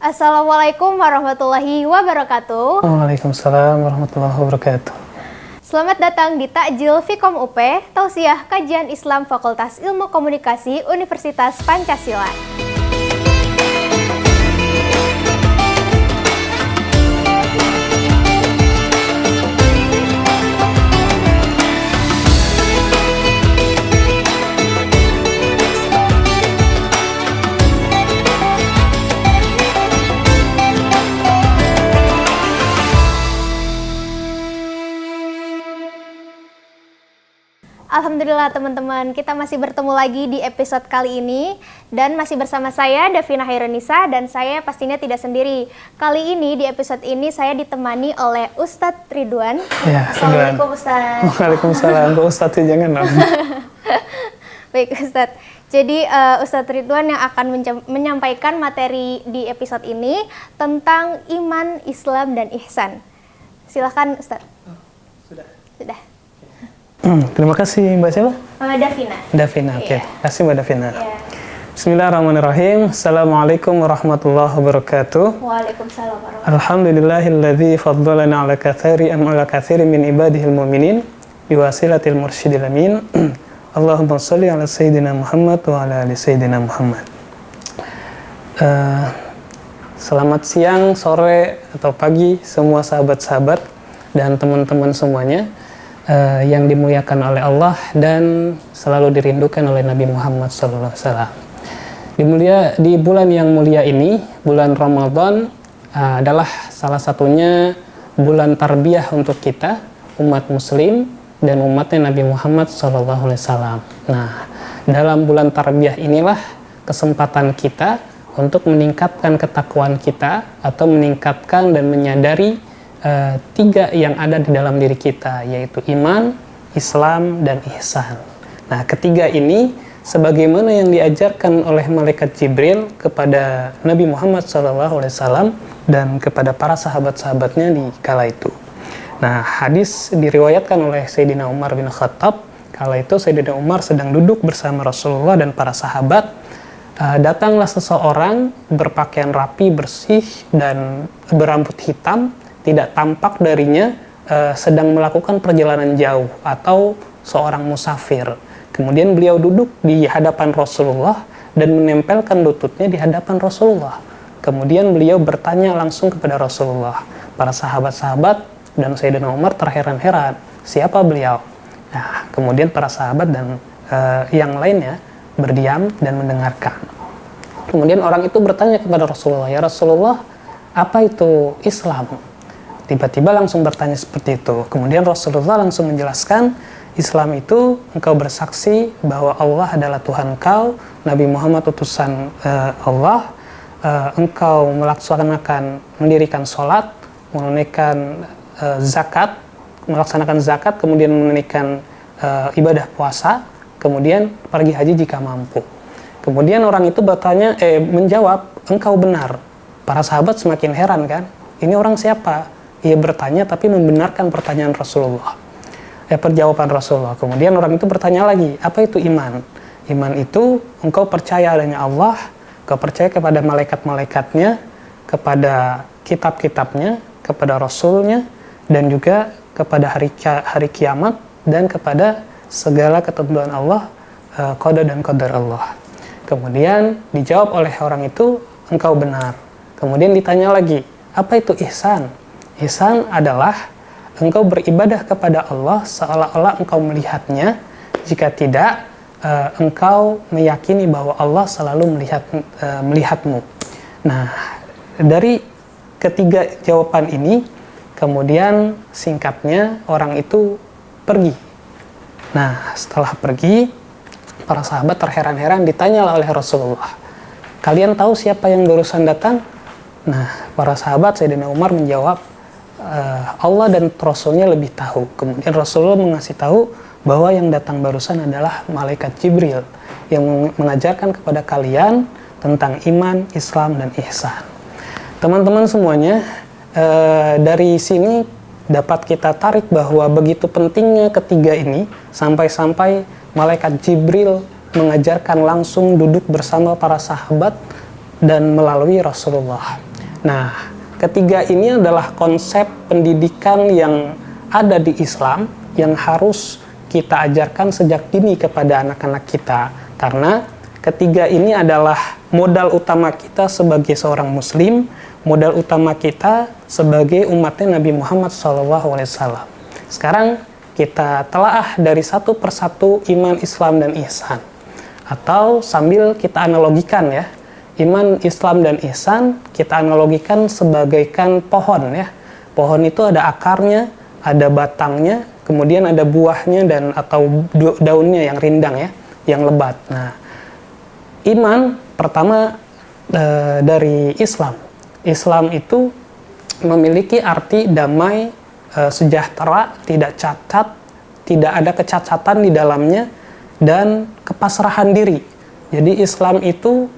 Assalamualaikum warahmatullahi wabarakatuh. Waalaikumsalam warahmatullahi wabarakatuh. Selamat datang di Takjil Fikom UP, Tausiah Kajian Islam Fakultas Ilmu Komunikasi Universitas Pancasila. Alhamdulillah teman-teman, kita masih bertemu lagi di episode kali ini dan masih bersama saya Davina Hairunisa dan saya pastinya tidak sendiri. Kali ini di episode ini saya ditemani oleh Ustadz Ridwan. Ya, Assalamualaikum Ustadz. Waalaikumsalam. Ustadz jangan dong. Baik Ustadz. Jadi Ustadz Ridwan yang akan menyampaikan materi di episode ini tentang iman, Islam, dan ihsan. Silahkan Ustadz. Sudah. Terima kasih Mbak siapa? Davina. Davina, oke. Iya. Terima kasih Mbak Davina. Iya. Bismillahirrahmanirrahim. Assalamualaikum warahmatullahi wabarakatuh. Waalaikumsalam warahmatullahi Alhamdulillahilladzi faddalana ala katsirin min ibadihil mu'minin biwasilatil mursyidil amin. Allahumma shalli ala sayyidina Muhammad wa ala ali sayyidina Muhammad. Selamat siang, sore, atau pagi semua sahabat-sahabat dan teman-teman semuanya yang dimuliakan oleh Allah dan selalu dirindukan oleh Nabi Muhammad SAW. Di bulan yang mulia ini, bulan Ramadan adalah salah satunya bulan tarbiyah untuk kita, umat muslim dan umatnya Nabi Muhammad SAW. Nah, dalam bulan tarbiyah inilah kesempatan kita untuk meningkatkan ketakwaan kita atau meningkatkan dan menyadari tiga yang ada di dalam diri kita, yaitu iman, Islam, dan ihsan. Nah, ketiga ini sebagaimana yang diajarkan oleh malaikat Jibril kepada Nabi Muhammad SAW dan kepada para sahabat-sahabatnya di kala itu. Nah, hadis diriwayatkan oleh Sayyidina Umar bin Khattab. Kala itu Sayyidina Umar sedang duduk bersama Rasulullah dan para sahabat. Datanglah seseorang berpakaian rapi, bersih, dan berambut hitam, tidak tampak darinya sedang melakukan perjalanan jauh atau seorang musafir. Kemudian beliau duduk di hadapan Rasulullah dan menempelkan lututnya di hadapan Rasulullah. Kemudian beliau bertanya langsung kepada Rasulullah. Para sahabat-sahabat dan Sayyidina Umar terheran-heran, siapa beliau? Nah, kemudian para sahabat dan yang lainnya berdiam dan mendengarkan. Kemudian orang itu bertanya kepada Rasulullah, ya Rasulullah, apa itu Islam? Tiba-tiba langsung bertanya seperti itu. Kemudian Rasulullah langsung menjelaskan, Islam itu engkau bersaksi bahwa Allah adalah Tuhan engkau, Nabi Muhammad utusan Allah, engkau mendirikan sholat, menunaikan melaksanakan zakat, kemudian menunaikan ibadah puasa, kemudian pergi haji jika mampu. Kemudian orang itu menjawab, engkau benar. Para sahabat semakin heran kan, ini orang siapa? Ia bertanya tapi membenarkan pertanyaan Rasulullah. Perjawaban Rasulullah. Kemudian orang itu bertanya lagi, apa itu iman? Iman itu engkau percaya adanya Allah, engkau percaya kepada malaikat-malaikatnya, kepada kitab-kitabnya, kepada Rasulnya, dan juga kepada hari kiamat, dan kepada segala ketentuan Allah, qada dan qadar Allah. Kemudian dijawab oleh orang itu, engkau benar. Kemudian ditanya lagi, apa itu ihsan? Ihsan adalah engkau beribadah kepada Allah seolah-olah engkau melihatnya. Jika tidak, engkau meyakini bahwa Allah selalu melihatmu. Nah, dari ketiga jawaban ini, kemudian singkatnya orang itu pergi. Nah, setelah pergi, para sahabat terheran-heran ditanya oleh Rasulullah, kalian tahu siapa yang barusan datang? Nah, para sahabat Sayyidina Umar menjawab, Allah dan Rasulnya lebih tahu. Kemudian Rasulullah mengasih tahu bahwa yang datang barusan adalah malaikat Jibril yang mengajarkan kepada kalian tentang iman, Islam, dan ihsan. Teman-teman semuanya, dari sini dapat kita tarik bahwa begitu pentingnya ketiga ini sampai-sampai malaikat Jibril mengajarkan langsung duduk bersama para sahabat dan melalui Rasulullah. Nah, ketiga ini adalah konsep pendidikan yang ada di Islam yang harus kita ajarkan sejak dini kepada anak-anak kita. Karena ketiga ini adalah modal utama kita sebagai seorang muslim, modal utama kita sebagai umatnya Nabi Muhammad SAW. Sekarang kita telaah dari satu persatu iman, Islam, dan ihsan. Atau sambil kita analogikan ya, iman, Islam, dan ihsan kita analogikan sebagaikan pohon ya. Pohon itu ada akarnya, ada batangnya, kemudian ada buahnya dan atau daunnya yang rindang ya, yang lebat. Nah, iman pertama dari Islam. Islam itu memiliki arti damai, sejahtera, tidak cacat, tidak ada kecacatan di dalamnya, dan kepasrahan diri. Jadi Islam itu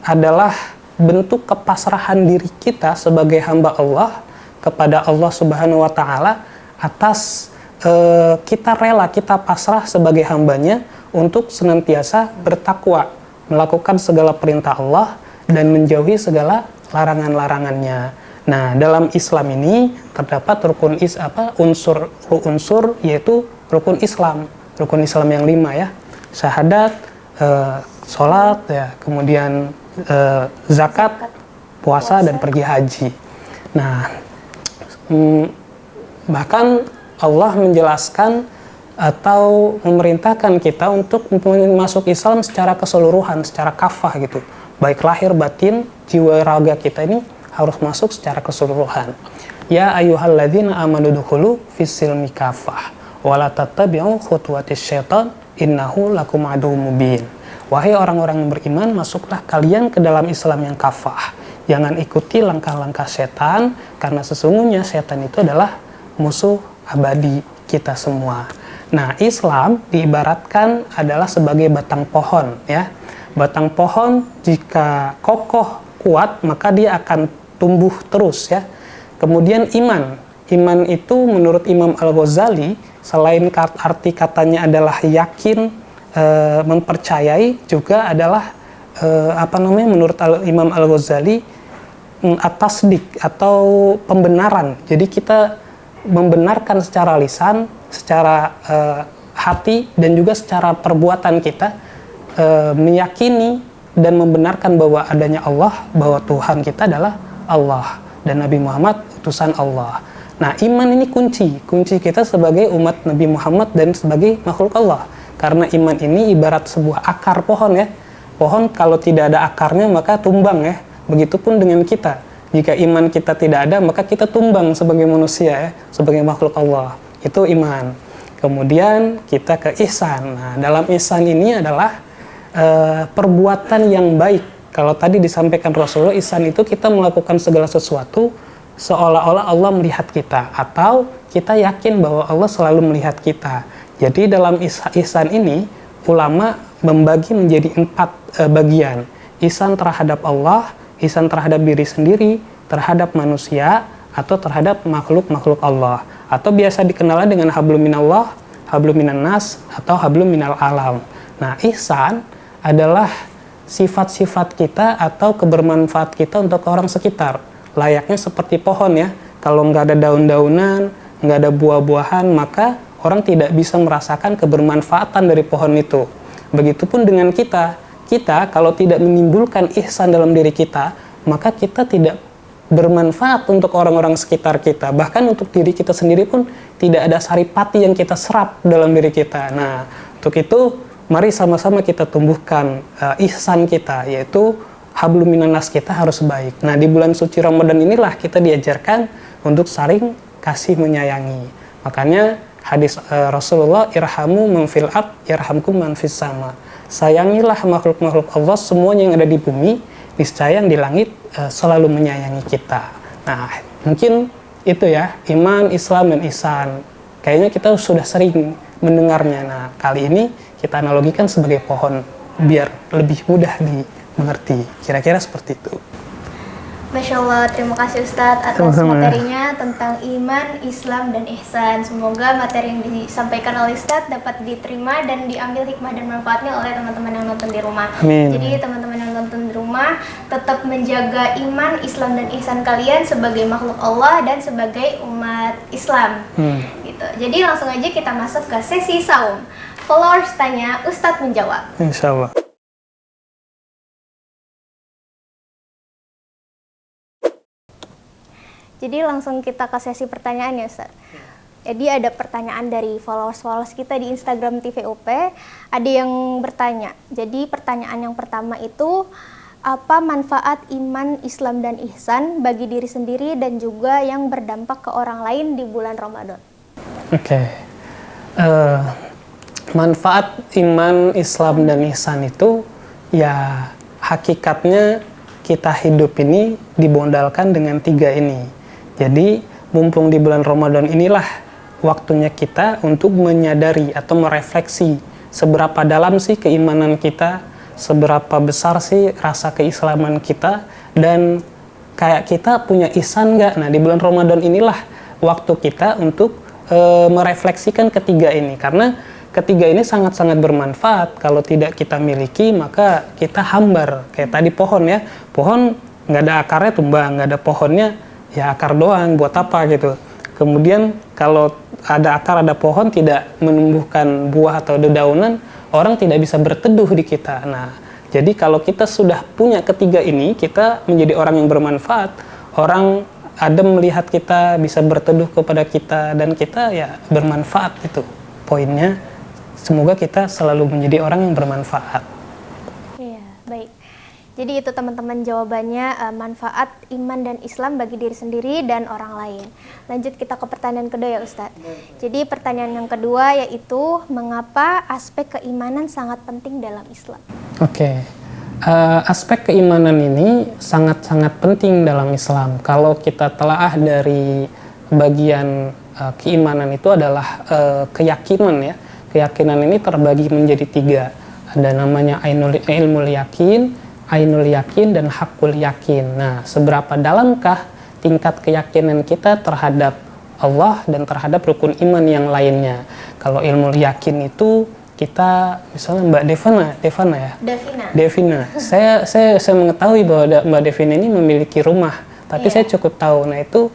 adalah bentuk kepasrahan diri kita sebagai hamba Allah kepada Allah Subhanahu wa Ta'ala atas kita rela, kita pasrah sebagai hambanya untuk senantiasa bertakwa, melakukan segala perintah Allah dan menjauhi segala larangan-larangannya. Nah, dalam Islam ini terdapat unsur yaitu rukun Islam yang 5 ya, syahadat, sholat ya, kemudian zakat, puasa, dan pergi haji. Nah, bahkan Allah menjelaskan atau memerintahkan kita untuk masuk Islam secara keseluruhan, secara kafah gitu, baik lahir batin, jiwa raga kita ini harus masuk secara keseluruhan. Ya ayyuhalladzina amanu dukhulu fis-silmi kafah wa la tattabi'u khutuwatis syaitan innahu lakum aduwwum mubin. Wahai orang-orang yang beriman, masuklah kalian ke dalam Islam yang kafah. Jangan ikuti langkah-langkah setan, karena sesungguhnya setan itu adalah musuh abadi kita semua. Nah, Islam diibaratkan adalah sebagai batang pohon ya. Batang pohon jika kokoh, kuat, maka dia akan tumbuh terus ya. Kemudian iman itu menurut Imam Al-Ghazali, selain arti katanya adalah yakin, mempercayai, juga adalah menurut Imam Al-Ghazali at-tasdik atau pembenaran. Jadi kita membenarkan secara lisan, secara hati, dan juga secara perbuatan kita meyakini dan membenarkan bahwa adanya Allah, bahwa Tuhan kita adalah Allah dan Nabi Muhammad utusan Allah. Nah, iman ini kunci kita sebagai umat Nabi Muhammad dan sebagai makhluk Allah. Karena iman ini ibarat sebuah akar pohon ya. Pohon kalau tidak ada akarnya maka tumbang ya. Begitupun dengan kita. Jika iman kita tidak ada maka kita tumbang sebagai manusia ya, sebagai makhluk Allah. Itu iman. Kemudian kita ke ihsan. Nah, dalam ihsan ini adalah perbuatan yang baik. Kalau tadi disampaikan Rasulullah, ihsan itu kita melakukan segala sesuatu seolah-olah Allah melihat kita, atau kita yakin bahwa Allah selalu melihat kita. Jadi dalam ihsan ini, ulama membagi menjadi 4 bagian. Ihsan terhadap Allah, ihsan terhadap diri sendiri, terhadap manusia, atau terhadap makhluk-makhluk Allah. Atau biasa dikenal dengan hablum minallah, hablum minan nas, atau hablum minal alam. Nah, ihsan adalah sifat-sifat kita atau kebermanfaat kita untuk orang sekitar. Layaknya seperti pohon ya. Kalau nggak ada daun-daunan, nggak ada buah-buahan, maka orang tidak bisa merasakan kebermanfaatan dari pohon itu. Begitupun dengan kita. Kita kalau tidak menimbulkan ihsan dalam diri kita, maka kita tidak bermanfaat untuk orang-orang sekitar kita. Bahkan untuk diri kita sendiri pun tidak ada saripati yang kita serap dalam diri kita. Nah, untuk itu mari sama-sama kita tumbuhkan ihsan kita, yaitu hablum minan nas kita harus baik. Nah, di bulan suci Ramadan inilah kita diajarkan untuk saling kasih menyayangi. Makanya hadis Rasulullah, irhamu man fil ard yarhamkum man fis sama. Sayangilah makhluk-makhluk Allah semuanya yang ada di bumi, niscaya yang di langit selalu menyayangi kita. Nah, mungkin itu ya, iman, Islam, dan ihsan. Kayaknya kita sudah sering mendengarnya. Nah, kali ini kita analogikan sebagai pohon biar lebih mudah dimengerti. Kira-kira seperti itu. Masya Allah, terima kasih Ustadz atas materinya tentang iman, Islam, dan ihsan. Semoga materi yang disampaikan oleh Ustadz dapat diterima dan diambil hikmah dan manfaatnya oleh teman-teman yang nonton di rumah. Amin. Jadi teman-teman yang nonton nonton di rumah tetap menjaga iman, Islam dan ihsan kalian sebagai makhluk Allah dan sebagai umat Islam. Gitu. Jadi langsung aja kita masuk ke sesi saum. Followers tanya, Ustadz menjawab. Insya Allah. Jadi langsung kita ke sesi pertanyaan ya Ustadz. Jadi ada pertanyaan dari followers kita di Instagram TVUP. Ada yang bertanya. Jadi pertanyaan yang pertama itu, apa manfaat iman, Islam dan ihsan bagi diri sendiri dan juga yang berdampak ke orang lain di bulan Ramadan? Oke. Manfaat iman, Islam dan ihsan itu ya hakikatnya kita hidup ini dimodalkan dengan 3 ini. Jadi mumpung di bulan Ramadan inilah waktunya kita untuk menyadari atau merefleksi seberapa dalam sih keimanan kita, seberapa besar sih rasa keislaman kita, dan kayak kita punya ihsan nggak. Nah di bulan Ramadan inilah waktu kita untuk merefleksikan ketiga ini, karena ketiga ini sangat-sangat bermanfaat. Kalau tidak kita miliki maka kita hambar, kayak tadi pohon ya, pohon nggak ada akarnya tumbang, nggak ada pohonnya ya akar doang, buat apa gitu. Kemudian kalau ada akar, ada pohon, tidak menumbuhkan buah atau dedaunan, orang tidak bisa berteduh di kita. Nah, jadi kalau kita sudah punya ketiga ini, kita menjadi orang yang bermanfaat. Orang ada melihat kita, bisa berteduh kepada kita, dan kita ya bermanfaat. Itu poinnya. Semoga kita selalu menjadi orang yang bermanfaat. Iya, baik. Jadi itu teman-teman jawabannya, manfaat iman dan Islam bagi diri sendiri dan orang lain. Lanjut kita ke pertanyaan kedua ya Ustadz. Jadi pertanyaan yang kedua yaitu, mengapa aspek keimanan sangat penting dalam Islam? Oke. Aspek keimanan ini sangat-sangat penting dalam Islam. Kalau kita telaah dari bagian keimanan itu adalah keyakinan ya. Keyakinan ini terbagi menjadi 3. Ada namanya ilmul yakin, ainul yakin, dan hakul yakin. Nah, seberapa dalamkah tingkat keyakinan kita terhadap Allah dan terhadap rukun iman yang lainnya? Kalau ilmu yakin itu kita, misalnya Mbak Devana ya? Devina. Saya mengetahui bahwa Mbak Devina ini memiliki rumah, tapi saya cukup tahu. Nah, itu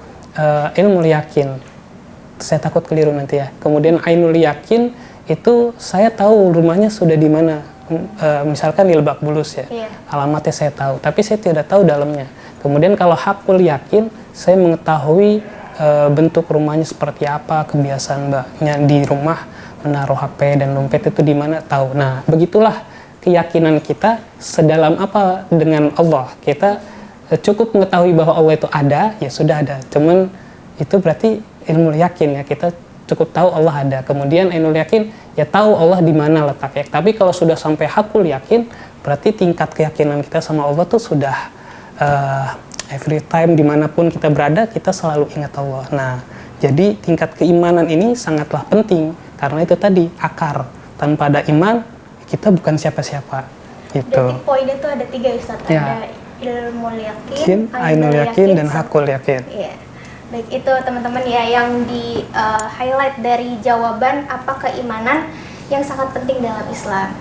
ilmu yakin. Saya takut keliru nanti ya. Kemudian ainul yakin itu saya tahu rumahnya sudah di mana. Misalkan di Lebak Bulus ya, alamatnya saya tahu, tapi saya tidak tahu dalamnya. Kemudian kalau hakul yakin, saya mengetahui bentuk rumahnya seperti apa, kebiasaan mbaknya di rumah menaruh HP dan dompet itu di mana, tahu. Nah, begitulah keyakinan kita sedalam apa dengan Allah. Kita cukup mengetahui bahwa Allah itu ada, ya sudah ada. Cuman itu berarti ilmu yakin ya, kita cukup tahu Allah ada. Kemudian ainul yakin, ya tahu Allah di mana letaknya. Tapi kalau sudah sampai hakul yakin, berarti tingkat keyakinan kita sama Allah tuh sudah every time dimanapun kita berada, kita selalu ingat Allah. Nah, jadi tingkat keimanan ini sangatlah penting, karena itu tadi akar. Tanpa ada iman, kita bukan siapa-siapa. Gitu. Berarti poinnya tuh ada 3 Ustaz. Ya. Ada ilmu yakin, ainul yakin, dan hakul yakin. Iya. Baik, itu teman-teman ya yang di highlight dari jawaban apa keimanan yang sangat penting dalam Islam.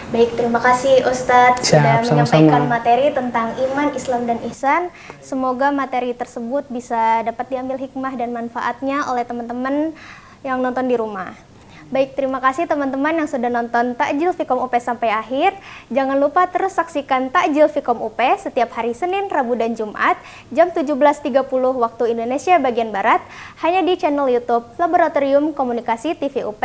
Baik, terima kasih Ustadz sudah menyampaikan materi tentang iman, Islam, dan ihsan. Semoga materi tersebut bisa dapat diambil hikmah dan manfaatnya oleh teman-teman yang nonton di rumah. Baik, terima kasih teman-teman yang sudah nonton Takjil Fikom UP sampai akhir. Jangan lupa terus saksikan Takjil Fikom UP setiap hari Senin, Rabu, dan Jumat jam 17.30 waktu Indonesia bagian Barat hanya di channel YouTube Laboratorium Komunikasi TV UP.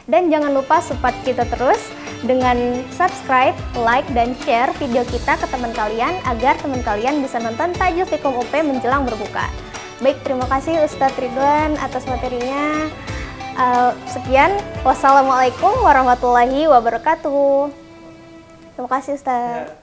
Dan jangan lupa support kita terus dengan subscribe, like, dan share video kita ke teman kalian agar teman kalian bisa nonton Takjil Fikom UP menjelang berbuka. Baik, terima kasih Ustadz Ridwan atas materinya. Sekian, wassalamualaikum warahmatullahi wabarakatuh. Terima kasih Ustaz.